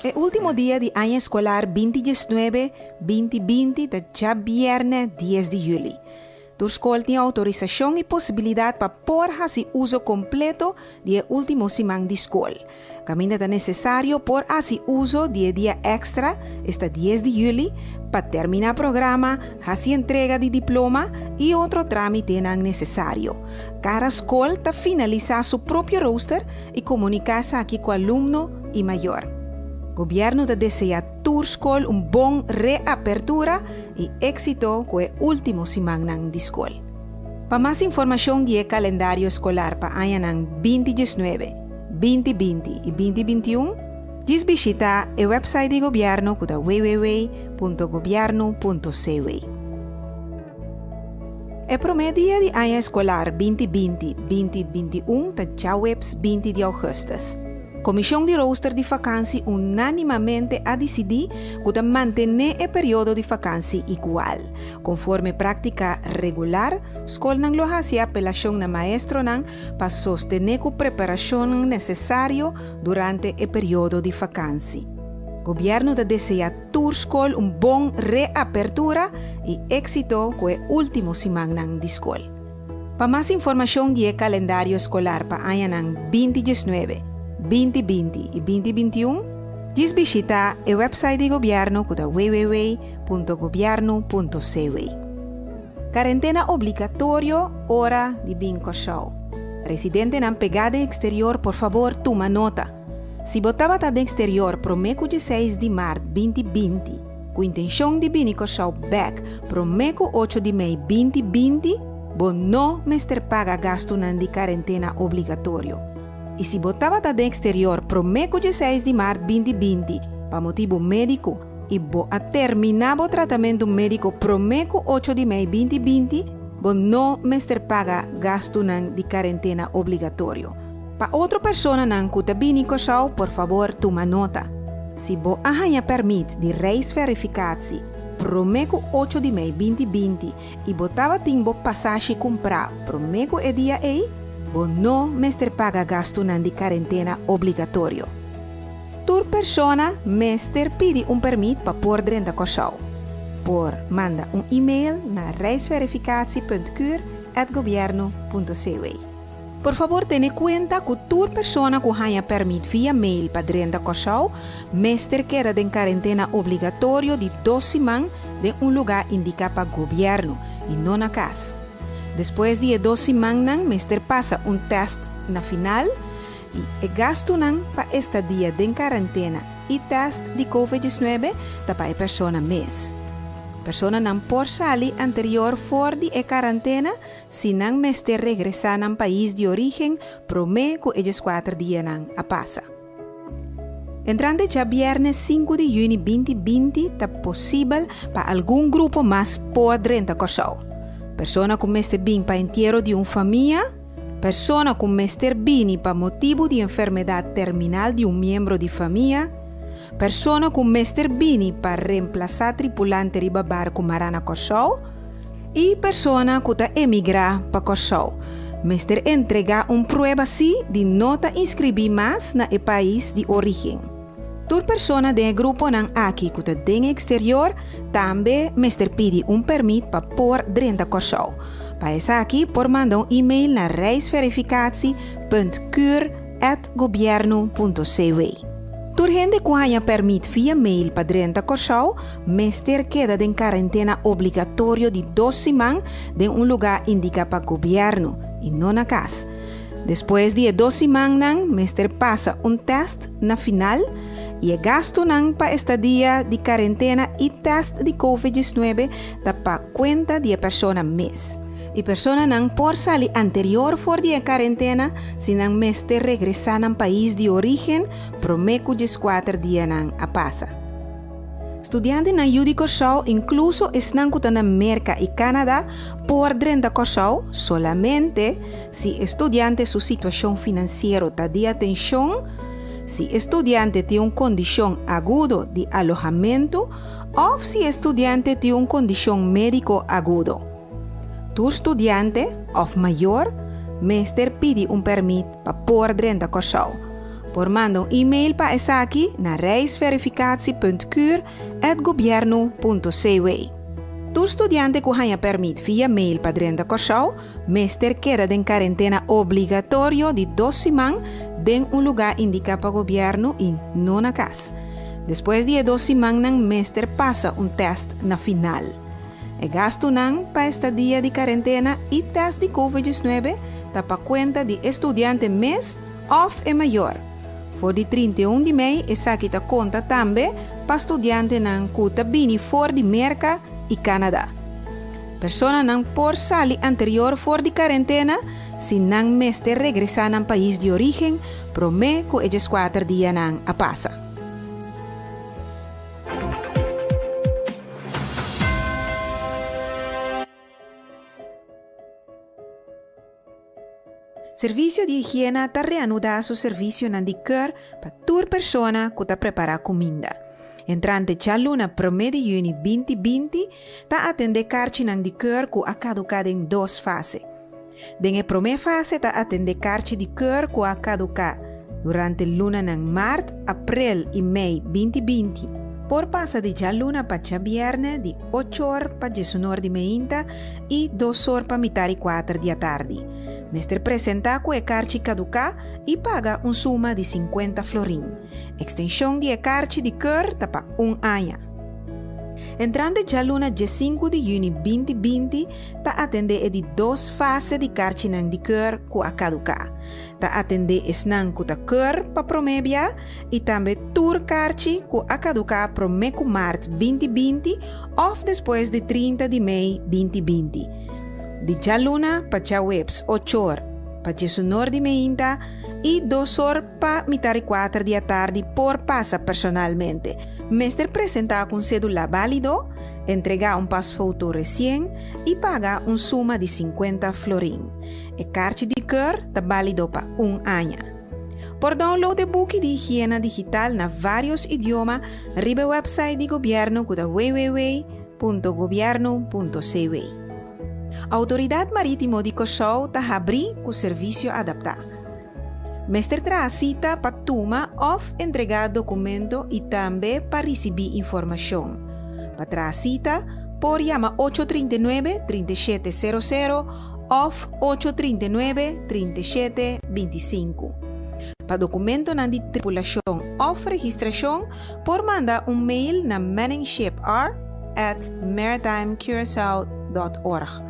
El último día de año escolar 2019-2020 de ya viernes 10 de julio. Tu escola tiene autorización y posibilidad para poder hacer uso completo del último semana de escuela. Camina es necesario por hacer uso de día extra hasta 10 de julio para terminar el programa, hacer entrega de diploma y otro trámite necesario. Cada escuela está finalizar su propio roster y comunicarse aquí con el alumno y mayor. El gobierno desea tu escuela un buen reapertura y éxito con el último semana de escuela. Para más información del calendario escolar para año 2019, 2020 y 2021, visita el website del gobierno que es www.gobierno.cw. El promedio de año escolar 2020-2021 ya webs 20 de agosto. Comisión de Roster de Vacancia unánimamente ha decidido que mantener el periodo de vacancia igual. Conforme práctica regular, escola lo hace apelación na maestro para sostener la preparación necesaria durante el periodo de vacancia. El gobierno desea tu escola un buen reapertura y éxito con el último semana de escuela. Para más información del calendario escolar para año 2019, 2020 y 2021, visita el website del gobierno que es www.gobierno.cw. Cuarentena obligatorio hora de bingo show. Residente en pegada exterior, por favor, toma nota. Si botaba de exterior promeco 16 de março 2020, con intención de bingo show back promeco 8 de maio 2020, vos no mester paga gasto de cuarentena obligatorio. E se botava da exterior promeco 16 de março 2020 para motivo médico e a terminar o tratamento médico promeco 8 de maio 2020, bo não mester paga gasto de quarentena obrigatório. Para outra pessoa que está bem cochau, por favor, toma nota. Se bo arranha permite de reis verificatie promeco 8 de maio 2020 e botava timbo passagem comprar promeco e dia aí, bo no mester paga gasto de quarentena obligatorio. Tur persona mester pide permit para por dentro cochau. Por manda e-mail na reisverificatie.cur@gobierno.cw. Por favor, tenha cuenta que tur persona que haya permit via mail para dentro cochau, mester queda en quarentena obligatorio de 2 semanas de lugar indicado para gobierno e não na casa. Después de 2 semanas, mester pasa test na final y el gasto para este día de quarentena y test de COVID-19 para la persona mes. Persona por salir anterior for de quarentena, si mester regresar al país de origen, prometo que ellos 4 días a pasa. Entrando ya viernes 5 de junio 2020, es posible para algún grupo más por dentro cochau. Persona com mester bem para entierro de família, persona com mester bem para motivo de enfermedade terminal de membro de família, persona com mester bem para reemplazar tripulante de barco marana cochau e persona que está emigrar para cochau. Mester entregar prueba de nota inscrever mais na país de origem. Tur persona de grupo aqui que está den exterior também mester pide permit para por dentro cochau. Para isso aqui por mandar e-mail na reisverificatie.cur@gobierno.cw. Tur gente que haya permit via mail para dentro cochau, mester queda en quarentena obligatorio de 2 semanas de lugar indicado para gobierno e não na casa. Después de 2 semanas, mester pasa test na final e el gasto para estadia de quarentena y test de COVID-19 está para cuenta de persona mes. Y persona por salir anterior for de quarentena, si mester regresar al país de origen, promeco 4 días a pasa. Estudiantes na Yudi Cochau incluso están en América y Canadá por dentro Cochau solamente si estudiante su situación financiera está de atención, si estudiante tiene condición aguda de alojamiento o si estudiante tiene condición médico agudo. Tu estudiante o mayor, mester pide permit para por dentro Cochau. Por manda un e-mail pa esaki na reisverificatie.cur@governo.cw. Tu estudiante que haya permit via mail pa Drenda Corsau, meester queda en quarentena obligatorio de 2 semanas en un lugar indicado para gobierno y no na casa. Después de 2 semanas, meester pasa un test na final. El gasto para esta día de quarentena y test de COVID-19 está para cuenta de estudiante mes of e mayor. Voor de 31 de mei, esa kita conta tambe para estudiante nan kuta bini for de Merca y Canadá. Persona nan por sali anterior for de quarentena, si nan meester regresa nan país de origen, prome ko ellos 4 días nan a pasa. Servicio de higiene está reanudando su servicio en Cur para toda persona que está prepara comida. Entrante ya luna promedio de junio 2020, está atende carchi en Cur que ha caducado en 2 fases. En la primera fase está atende carchi de Cur que ha caducado durante el luna en marzo, abril y mayo 2020. Por pasa de ya luna para ya viernes de 8 horas para 19 de meia y 2 horas para mitad y 4 de la tarde. Meester presenta que carchi caduca y paga una suma de 50 florín. Extensión de carchi de Cur tapa 1 año. Entrando ya luna 5 de junio 2020, ta atende de 2 fases de carchi de Cur que caduca. Ta atende esnan que ta Cur pa promebia y también tour carchi que caduca promeco marzo 2020 of después de 30 de mayo 2020. De ya luna pa ya webs 8 horas pa 19 de meia y 2 horas pa mitad y 4 de la tarde por pasa personalmente. Meester presenta con cédula válido, entrega un pasfoto recién y paga una suma de 50 florín. El carchi de Cur está válido para 1 año. Por download de book de higiene digital na varios idiomas, ribe website de gobierno que www.gobierno.cw. Autoridade Marítimo de Curaçao está abrindo o serviço adaptado. Meester traz cita para tomar ou entregar documento e também para receber informação. Para trazer cita, por chamar 839-3700 ou 839-3725. Para documento na de tripulação ou registração, por mandar mail na manningshipr@maritimecuraçao.org.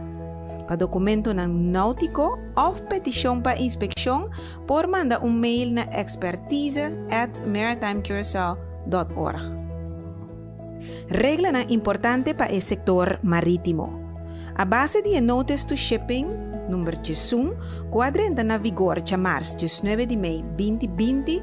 Para documento náutico ou petição para inspeção, por mandar mail na expertise@maritimecuraçao.org. Regla importante para o setor marítimo. A base de notice to shipping número 1, quadrenta na vigor de março 19 de maio 2020,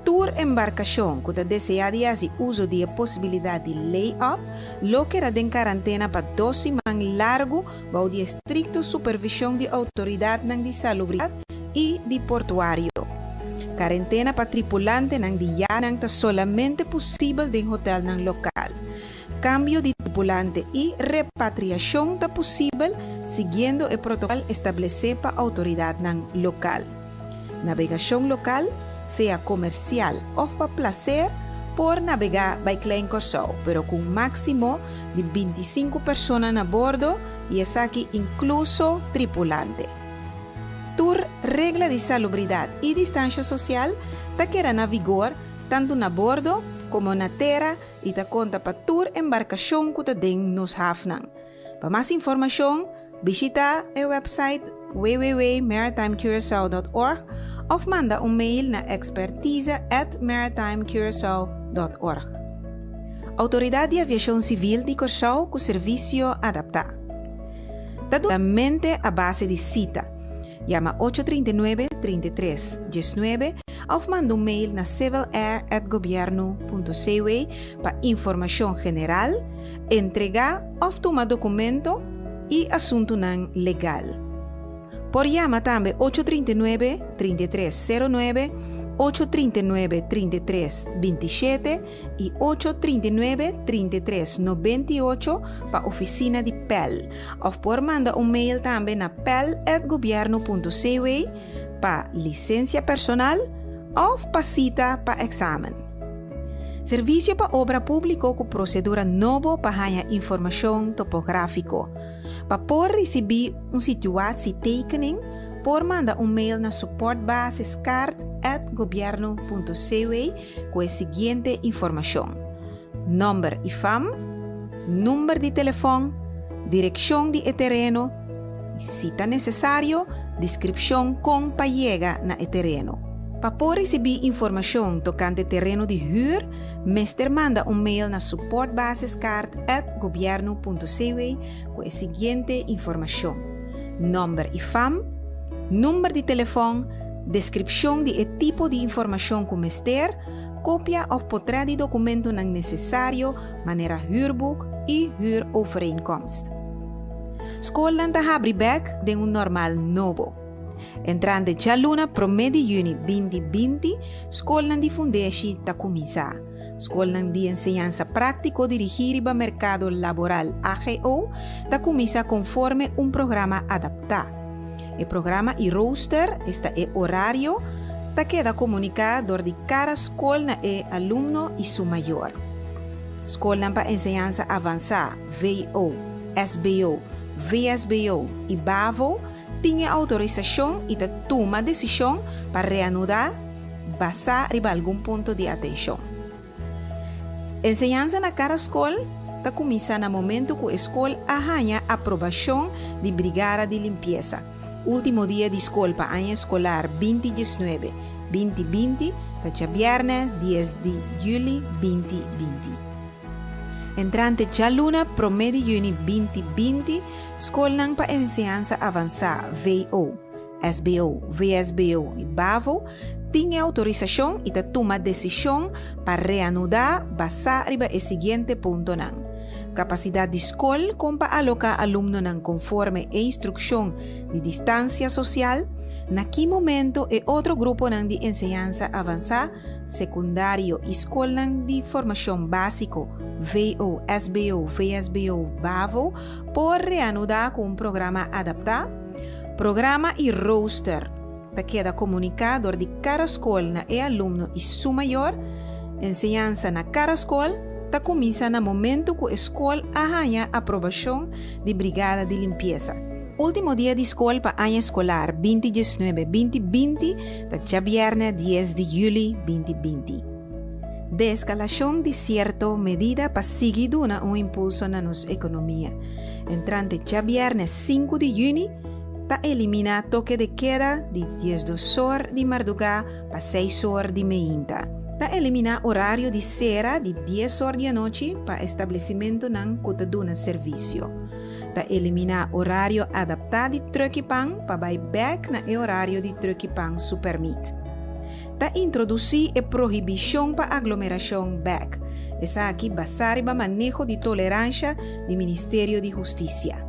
tour embarcação que deseja de fazer uso de possibilidade de lay-up, lo que era em quarentena para 2 semanas largo, bajo de estricta supervisão de autoridade de salubridade e de portuário. Quarentena para tripulante nang di yanang ta solamente possível de hotel nang local. Cambio de tripulante y repatriación ta possível siguiendo el protocolo establecido para autoridad nang local. Navegación local, sea comercial o para placer, por navegar by Klein Curaçao, pero con máximo de 25 personas a bordo y es aquí incluso tripulante. Tour regla de salubridad y distancia social ta queda na vigor tanto na bordo como na terra y ta conta pa tour embarcación que ta den nos hafnan. Para más información, visita el website www.maritimecuraçao.org o manda mail na expertise@maritimecuraçao.org. Autoridade de Aviação Civil de Curaçao com serviço adaptado. Totalmente a base de cita. Llama 839-3319 ou manda mail na civilair@gobierno.cw para informação general, entregar ou tomar documento e assunto não legal. Por llama também 839-3309, 839-3327 e 839-3398 para a oficina de PEL. Ou por manda mail também na pel@gobierno.cw para licencia personal of pasita para examen. Servicio para obra público com procedura novo para ganhar informação topográfico. Para poder receber situatie tekening, por mandar mail na supportbasiscard@governo.cw com a seguinte informação: número IFAM, número de telefone, direção de terreno, se está necessário, descrição com para chegar na terreno. Para poder receber informação tocante terreno de huur, meester manda mail na supportbasiscard@governo.cw com a seguinte informação: número IFAM, número de telefone, descrição de tipo de informação que meester, cópia of portret de documento não necessário, maneira huurboek e huurovereenkomst. School está abre back de normal novo. Entrante já luna promedi juni 2020, escola de fundação está começar. Escola de enseñanza prático dirigida para mercado laboral AGO está começar conforme programa adaptado. O programa e roster está horário está queda comunicado de cada escola e aluno e su maior. Escola para enseñanza avançada, VO, SBO, VSBO e BAVO tinha autorização e toma decisão para reanudar, basar em algum ponto de atenção. Enseñanza na cada escola está começando no momento que a escola ganha aprovação de brigada de limpeza. Último dia de escola para ano escolar 2019-2020, para viernes 10 de julho 2020. Entrante já luna promedio juni 2020, escola para enseñanza avançada VO, SBO, VSBO e BAVO tinha autorização e toma decisão para reanudar, basar riba o seguinte ponto não. Capacidade de escola com para alocar aluno não conforme a instrução de distância social, naquele momento é outro grupo não de enseñanza avançada, secundário e escola de formação básico, VO, SBO, VSBO, BAVO, por reanudar com programa adaptado, programa e roster, que queda comunicado de cada escola e aluno e su maior, enseñanza na cada escola, está começando no momento que a escola ganha aprovação de brigada de limpeza. Último dia de escola para ano escolar 2019-2020, está viernes 10 de julho 2020. Descalação de certa medida para seguir dando impulso na nossa economia. Entrante já viernes 5 de junho, está eliminar toque de queda de 10 horas de madrugada para 6 horas de manhã. Está eliminar horário de cera de 10 horas da noite para estabelecimento não que dona serviço. Está eliminar horário adaptado de truckipang para buyback na horário de truckipang supermit. Está introduzir a proibição para aglomeração back. Essa aqui basada no manejo de tolerância do Ministério de Justiça.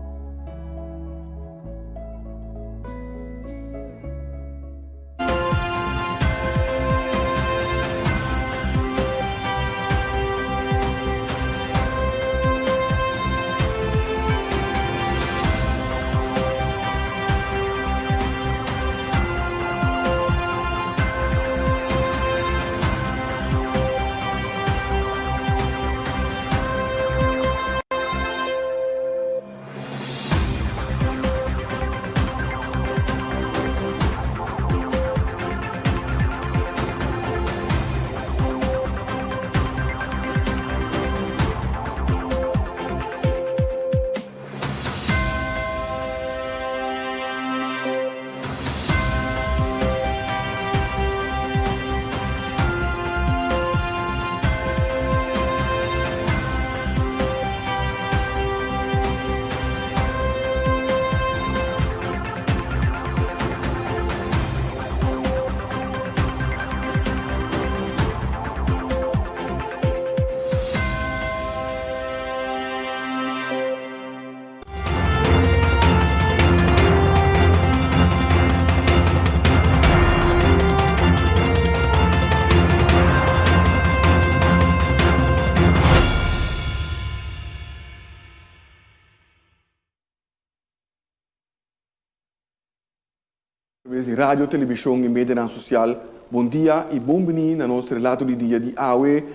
Rádio, televisão e mídia social bom dia e bom venir na nosso relato de dia de AUE,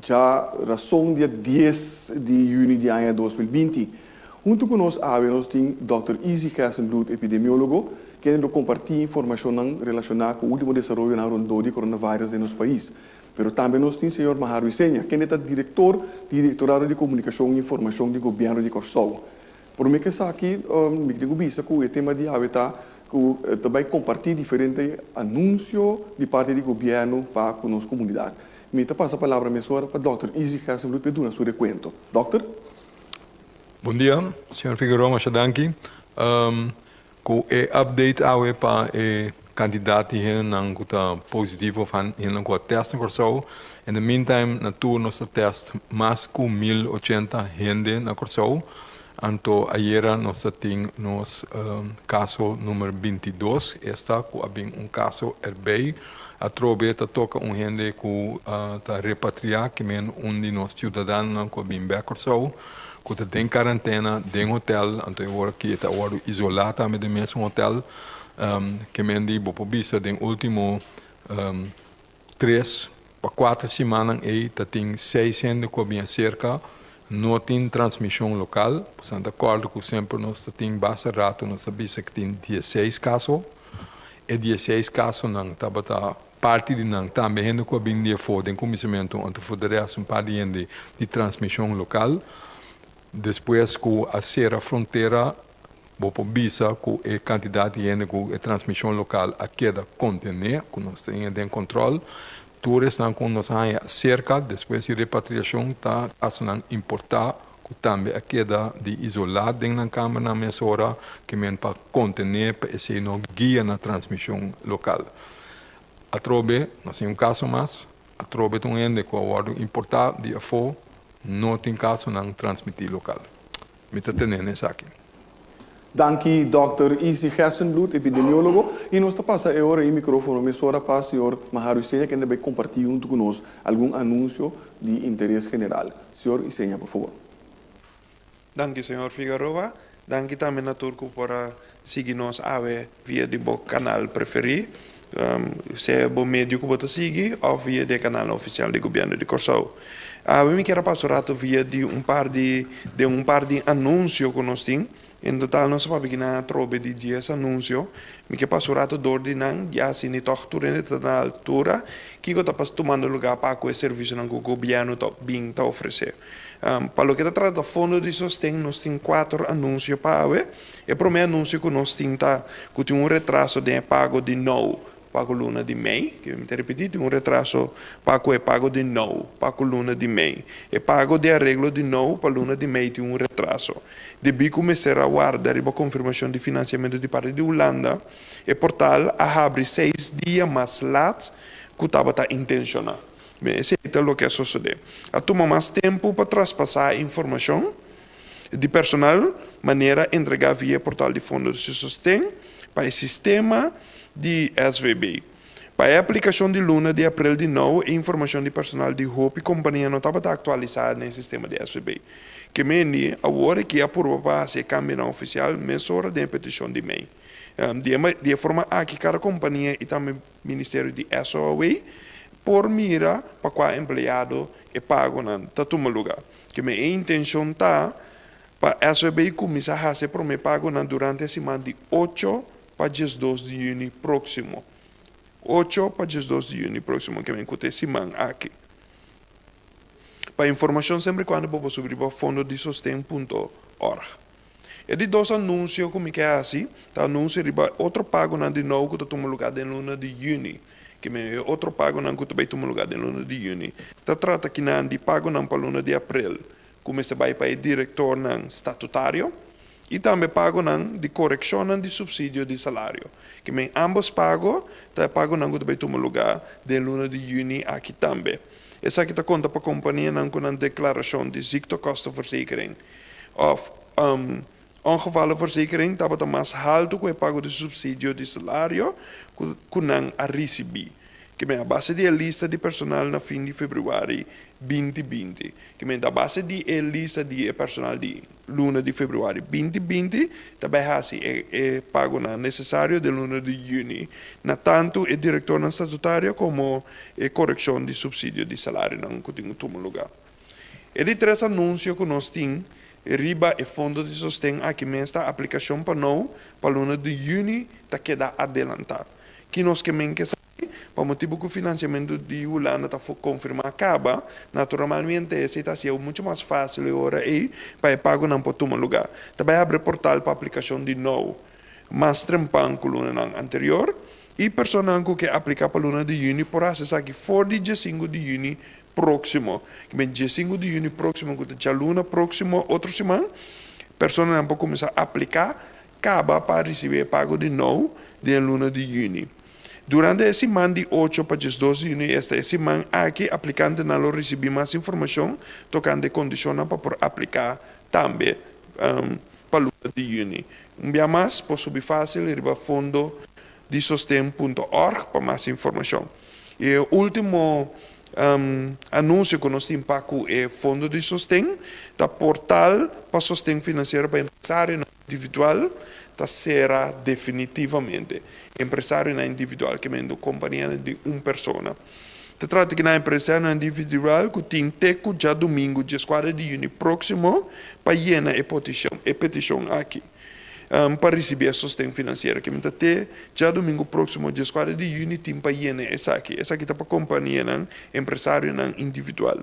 já razão dia 10 de junho de ano 2020. Junto conosco, nós temos Dr. Easy Gersenbloed, epidemiólogo, que nos compartilha informação relacionada com o último desenvolvimento na ronda do coronavírus no nosso país. Mas também nós temos o Sr. Maharu Isenha, que é o Diretorado de Comunicação e Informação do Governo de Corsou. Por mim, que aqui, me digo bisa que o tema de AUE que também compartilha diferentes anúncios de parte do governo para a nossa comunidade. Me passa a palavra para o Dr. Easy Gersenbloed para dar a sua conta. Doctor? Bom dia, Sr. Figueroa, Machadanki. Com o update AUE para o candidato que está positivo com o teste no Corsou. In the meantime, na tour nós test mais de 1.080 gente na Corsou. Então, ayer nós temos caso número 22. Esta com caso herbei. A trobe toca gente que está repatriado, que é de nossos cidadãos que vem para Corsou. Que está em quarentena, em hotel, então agora que está isolado também do mesmo hotel, que me di bopo bisa den último 3 para 4 semanas aí tem 600 que vem cerca, não tem transmissão local, portanto acordo que sempre nós tem base rato, nós sabemos que tem 16 casos, e 16 casos não tá parte de não também gente que vem de fora, tem comissamento, então foderasse par de transmissão local. Depois que a ser a fronteira, vou bisa com a quantidade de gente com a transmissão local a queda contener, que nós temos em controle. Todos estão com nós cerca, depois de repatriação, está a importar que também a queda de isolado dentro da câmara na mesura que men para contener, para esse não guia na transmissão local. A trobe, nós temos caso mais, a trobe tem gente que a importar de afo, não tem caso não transmitir local. Me está tendo isso aqui. Danke, Dr. Easy Gersenbloed, epidemiólogo. E nós passamos agora o microfone para o Sr. Maharu Isenha, que vai compartilhar junto conosco algum anúncio de interesse general. Sr. Isenha, por favor. Danke, Sr. Figueroa. Danke também a Turco por seguir-nos via do canal preferido. Se é o médio que você segue ou via do canal oficial do governo de Corsou. Eu me quero passar rato via de um par de anúncios que nós temos. Em total, nós vamos na trobe de 10 anúncios. Me quero passar rato de ordenar, já se não está na altura, que eu estou tomando lugar para o serviço que o governo está oferecendo. Para o que trata do fundo de sustento, nós temos 4 anúncios para o e o primeiro anúncio que nós temos que tem retraso de pago de novo. Pago luna de mei, que me repetir, um retraso para o pago de novo, pago luna de mei. E pago de arreglo de novo para luna de mei tem um retraso. Debi começar a guardar a confirmação de financiamento de parte de Holanda, e portal a abre 6 dias mais lato que estava intencional. Esse é o que sucede. A tomar mais tempo para traspassar a informação de personal, maneira entregar via portal de fundo de sustento para o sistema de SVB. Para a aplicação de luna de abril de novo, a informação de personal de Hope e companhia não estava atualizada no sistema de SVB. Que me agora que apurou para ser câmbio oficial, mesura de petição de MEI. De forma que cada companhia e também o Ministério de SOA por mira para qual empregado é pago na toma lugar. Que a intenção está para a SVB começar a ser pago durante a semana de 8 para 12 de junho próximo. 8 para 12 de junho próximo, que me acontece aqui. Para informação, sempre quando vou subir para fondodesustento.org. E de 2 anúncios, como que é assim, tá anúncio de outro pago de novo que toma lugar de luna de junho. Que me outro pago que também toma lugar de luna de junho. Tá trata que de pago para luna de abril. Como se vai para o diretor estatutário. E também pago de correção de subsídio de salário. Que me ambos pago, tá pago que também toma lugar de luna de junho aqui também. Essa aqui está conta para a companhia com uma declaração de ziektekostenverzekering. Of ongevallenverzekering, dat het mais alto que o pago de subsídio de salário que não a receber. que me a base de lista de personal na fim de fevereiro 2020, que me da base de lista de personal de luna de fevereiro 2020, também assim é pago na necessário de luna de junho, na tanto o diretor na estatutário como correção de subsídio de salário não que tem um lugar. E de três anúncios que nós temos, riba e fundo de sustento aqui mesmo a aplicação para nós, para luna de junho, está queda adelantar. Que nós que para motivo que o financiamento de Holanda está confirmado acaba, naturalmente esse está sendo muito mais fácil agora aí para pago não pode tomar lugar. Também abre portal para aplicação de novo, mais trempan que o luna anterior, e pessoas que aplicar para luna de junho por acessar aqui for de 5 de junho próximo. Que bem, dia 5 de junho próximo, que já luna próximo, outra semana, pessoas não podem começar a aplicar, acaba para receber pago de novo de luna de junho. Durante a semana de 8 para 12 de junho, esta semana aqui, aplicante não recebe mais informação tocante a condições para aplicar também para luna de junho. Um dia mais, por subir fácil, ir para fundo de sustento.org para mais informação. E o último anúncio que nós temos para o Fundo de Sustento, da portal para sustento financeiro para empresário individual, será definitivamente empresário individual, que é uma companhia de uma pessoa. Se trata que na empresário individual, que tem teco já domingo, dia 4 de junho próximo, para llenar a petição aqui. Para receber sustento financeiro, que até já domingo próximo, dia 4 de junho, tem para llenar essa aqui. Essa aqui está para companhia empresário individual.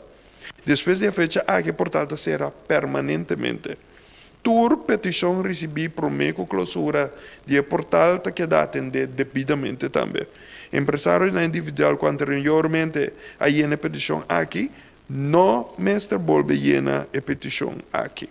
Depois da fecha, aqui portal será permanentemente. Tur petição recebi prometo clausura de portal que dá atender devidamente também. Empresário individual que anteriormente a llena petição aqui, não mestre volve llena a petição aqui.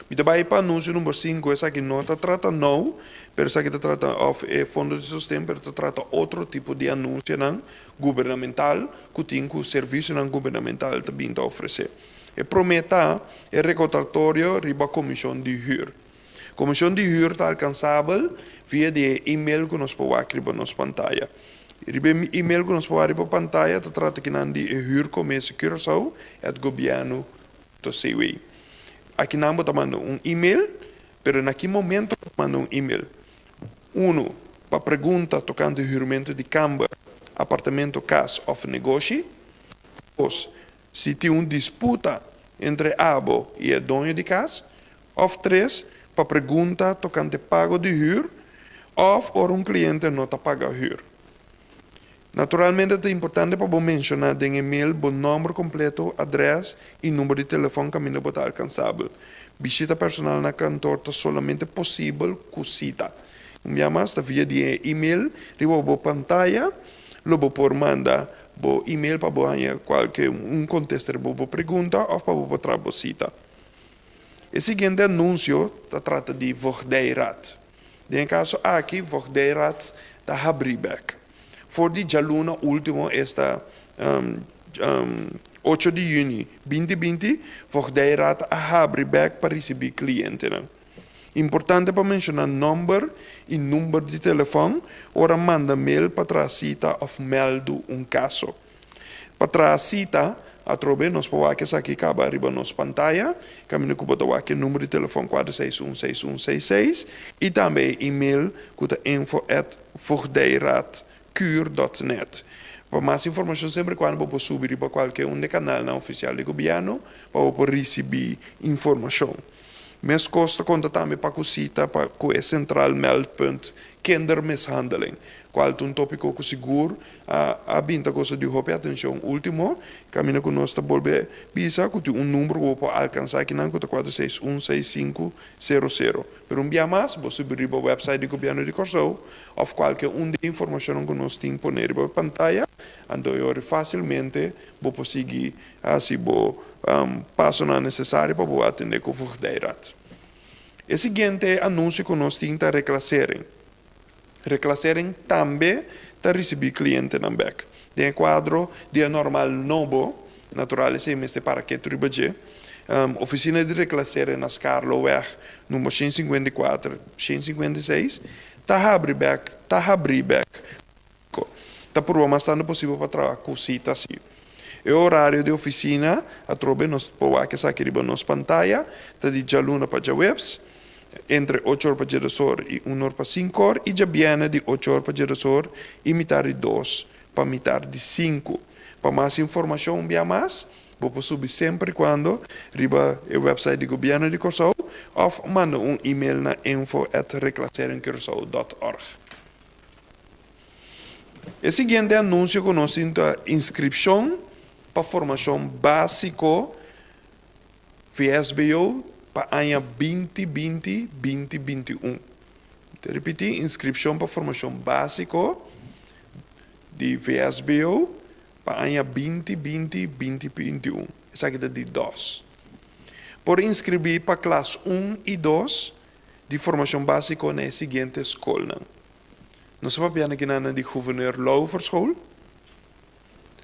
E também para anúncio número 5, essa aqui não está tratando não, mas essa aqui está tratando de fundo de sustento, mas está tratando outro tipo de anúncio não, governamental, que tem que o serviço não governamental também está oferecer. E prometa é recordatório riba comissão de huur. Comissão de huur está alcançável via de e-mail que nós podemos escrever na pantalla. Riba e-mail que nós podemos escrever na pantalla, está trata que não de huur comece Curaçao, governo.cw. Aqui não está mandando e-mail, mas naquele momento manda e-mail. Para pergunta tocante ao juramento de câmara, apartamento, casa ou negócio. 2. Se tem disputa entre abo e o dono de casa. Ou 3. Para pergunta tocante pago de huur, ou cliente não está pagando huur. Naturalmente, é importante para mencionar no e-mail o número completo, adresse e número de telefone que ainda pode alcançável. Visita personal na cantor é solamente possível com cita. Mais via de e-mail, riba a pantalla, logo por mandar o e-mail para qualquer contestar a pergunta ou para trazer a cita. O seguinte anúncio trata de Voogdijraad. No caso aqui, Voogdijraad da Habribek. Voor die jaluna último esta 8 de junho 2020, Voogdijraad a Habribek para receber clientes. Importante para mencionar número e número de telefone, ora manda mail para a cita ou meldo caso. Para a cita, através nós podemos aqui acaba arriba nos pantalla, caminho que botar aqui número de telefone 4616166 e também e-mail que é info@voogdijraadkuur.net. Para mais informação sempre quando você subir para qualquer canal não oficial do governo para receber informação. Mes kosten komt também para a cita para o central meldpunt kindermishandeling. Qual é um tópico que seguro a binta coisa de roupa atenção último caminho que nós está volver bisa que tem número para alcançar que não que 4616500. Pero dia mais você subir para o website do governo de Curaçao ou qualquer de informação que nós tem poner para pantalla, então facilmente vou conseguir assim passo não necessário para atender com o Voogdijraad. O seguinte anúncio que nós temos é reclassering. Reclassering também está recebendo cliente na back. De quadro dia normal novo, natural esse mês para que tribaje. Oficina de reclassering na Carlo Weg, número 154, 156, está Habribek. Tá por mais tanto possível para trabalhar com cita assim. O horário de oficina, a trobe nos pode que aqui riba nos pantalla, tá de jaluna para já webs, entre 8 horas para gerasor e 1 hora para 5 horas, e já viene de 8 horas para gerasor e mitar de 2 para mitar de 5. Para mais informação, via mais, vou subir sempre quando riba o website do governo de Curaçao, ou manda e-mail na info@reclasseringcuraçao.org. O seguinte anúncio conosco a inscrição para formação básico VSBO para ano 2020-2021. Te repetir, inscrição para formação básico de VSBO para ano 2020-2021. Essa aqui é de 2. Por inscrever para classe 1 e 2 de formação básica na seguinte escola. Nós sabemos que nós de gouverneur Lauver School,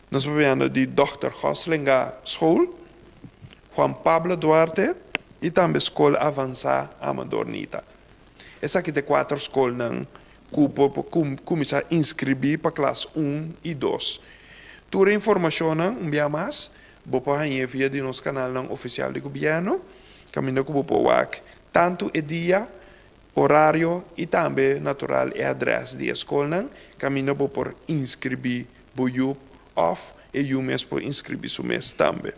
nós sabemos de Dr. Hoslinga School, Juan Pablo Duarte e também Escola Avançada Amador Nita. Essa aqui é 4 escolas que começar a inscrever para classe 1 e 2. Toda a informação, mais, vou pôr via de nosso canal oficial de governo, caminho que vou pôr tanto o dia, horário e também, natural, e adresse de escola, caminho vou pôr inscrever, vou off e eu mesmo vou inscrever o mês também.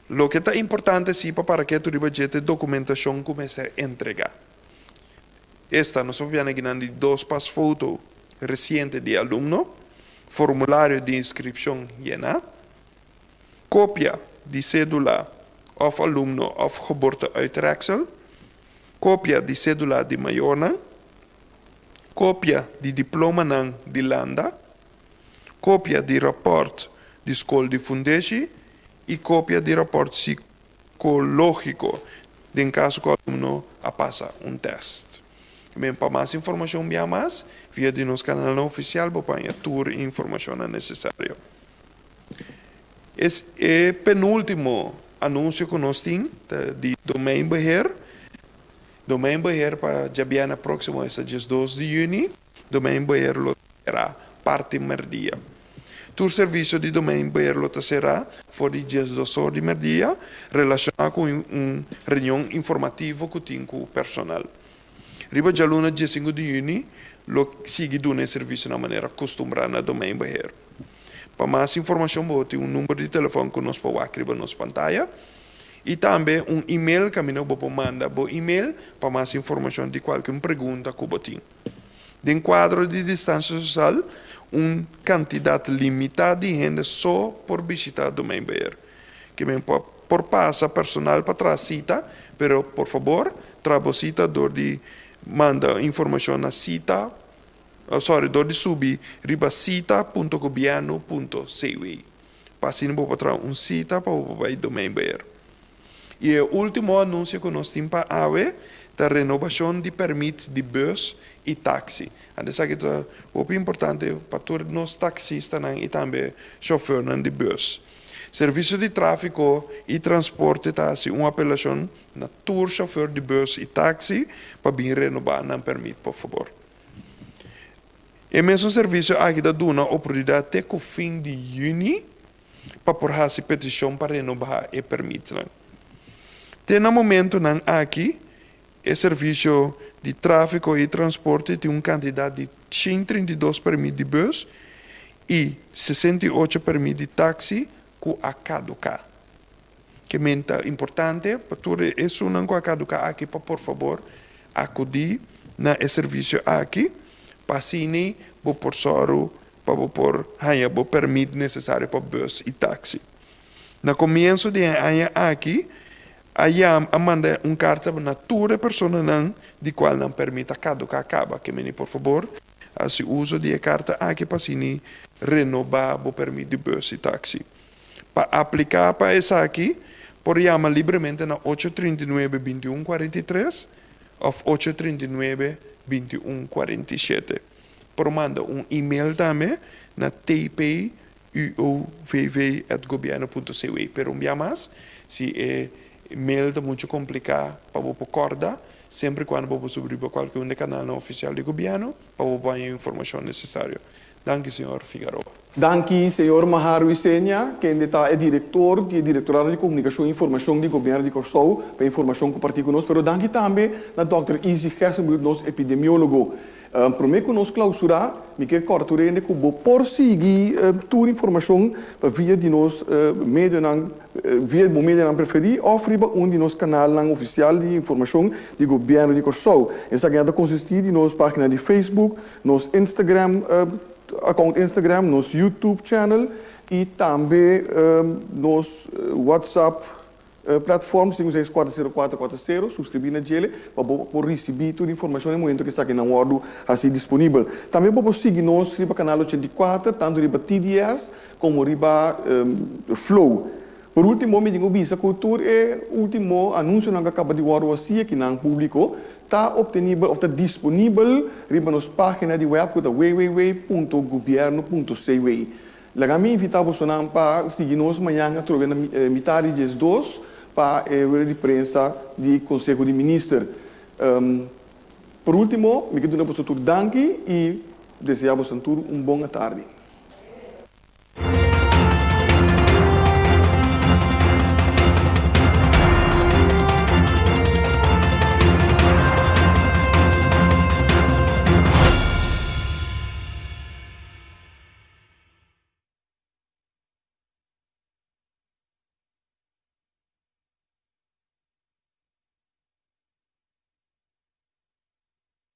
O que é importante sim para que tu a documentação comece a entregar. Esta nós vamos de 2 fotos recentes de aluno, formulário de inscrição llena, cópia de cédula of aluno of geboorteuitreksel, cópia de cédula de maior, cópia de diploma de landa, cópia de rapport de escola de fundatie e cópia de rapport psicológico, em caso que o aluno passa teste. Para mais informação, via de nosso canal oficial, para a tour e informação necessária. Esse é o penúltimo anúncio que nós temos de domain beheer. Domain beheer para Jabiana próximo, esse dia 2 de junho. Domain beheer será parte merdia. O serviço de domain beheer será for de dias 2 horas de merdia, relacionado com reunião informativa que tem com o personal. Riba de aluna dia 5 de junho, sigue dando serviço na maneira acostumada na domain beheer. Para mais informação, vou ter número de telefone que nós podemos escrever na pantalla e também e-mail que nós podemos mandar e-mail para mais informação de qualquer pergunta que você tem. Em quadro de distância social, quantidade limitada de gente só por visitar o domain beheer. Que por passar personal para trás cita, pero por favor, traga cita de manda informação na cita, dor de subir riba cita.governo.cw. Passando para trás cita para o domain beheer. E o último anúncio que nós temos para a da renovação de permisos de bus e táxi. Isso é muito importante para todos os taxistas e também chauffeurs de bus. Serviço de tráfego e transporte está uma apelação na tour chauffeur de bus e táxi para vir renovar o permiso, por favor. E mesmo serviço aqui da Duna oportunidade até o fim de junho para por fazer petição para renovar o permiso. Tem no momento aqui o serviço de tráfego e transporte tem quantidade de 132 permisos de bus e 68 permisos de táxi com a caducar. Que é importante, para tudo isso não com a caducar aqui, para por favor, acudir na serviço aqui, para sim, por soro, para por ganhar o permiso necessário para bus e táxi. No começo de ano aqui, aí manda carta na toda pessoa de qual não permite caducar acaba, que por favor, se uso de carta aqui para sim, renovar o permiso de bus e táxi. Para aplicar para essa aqui, por chamar livremente na 839-2143 ou 839-2147. Por mandar e-mail também na tpuovv@governo.cw. Pero mais, se é e-mail é muito complicado para você acordar, sempre quando você subir para qualquer canal oficial do governo, para você ter a informação necessária. Danke, senhor Figueroa. Danke, senhor Maharu Isenia, que é diretor do Diretorado de Comunicação e Informação do Governo de Curaçao, para a informação que compartilha conosco. Mas danke também na Dr. Izzy Gersenbloed, nosso epidemiólogo. Para mim, que nós clausurar, me quer cortar ainda que vou prosseguir toda a informação via de nós meio via o meio não preferir, oferir de nosso canal oficial de informação do Governo de Curaçao. Essa ganha consistir em nossa página de Facebook, nosso Instagram, account Instagram, nosso YouTube channel e também nosso WhatsApp platform 56404040, subscrever na gele para receber toda a informação no momento que está aqui na ordem assim disponível. Também para seguir nós no canal 84, tanto no TDS como no Flow. Por último, me digo bisa cultura é o último anúncio que acaba de war assim aqui no público está obtenível ou está disponível na nossa página de web que é www.governo.cw. Lá me invitamos para seguir nós amanhã através da metade das 2 para a de prensa do Conselho de Ministros. Por último, me quero dar para danke e desejamos a todos uma boa tarde.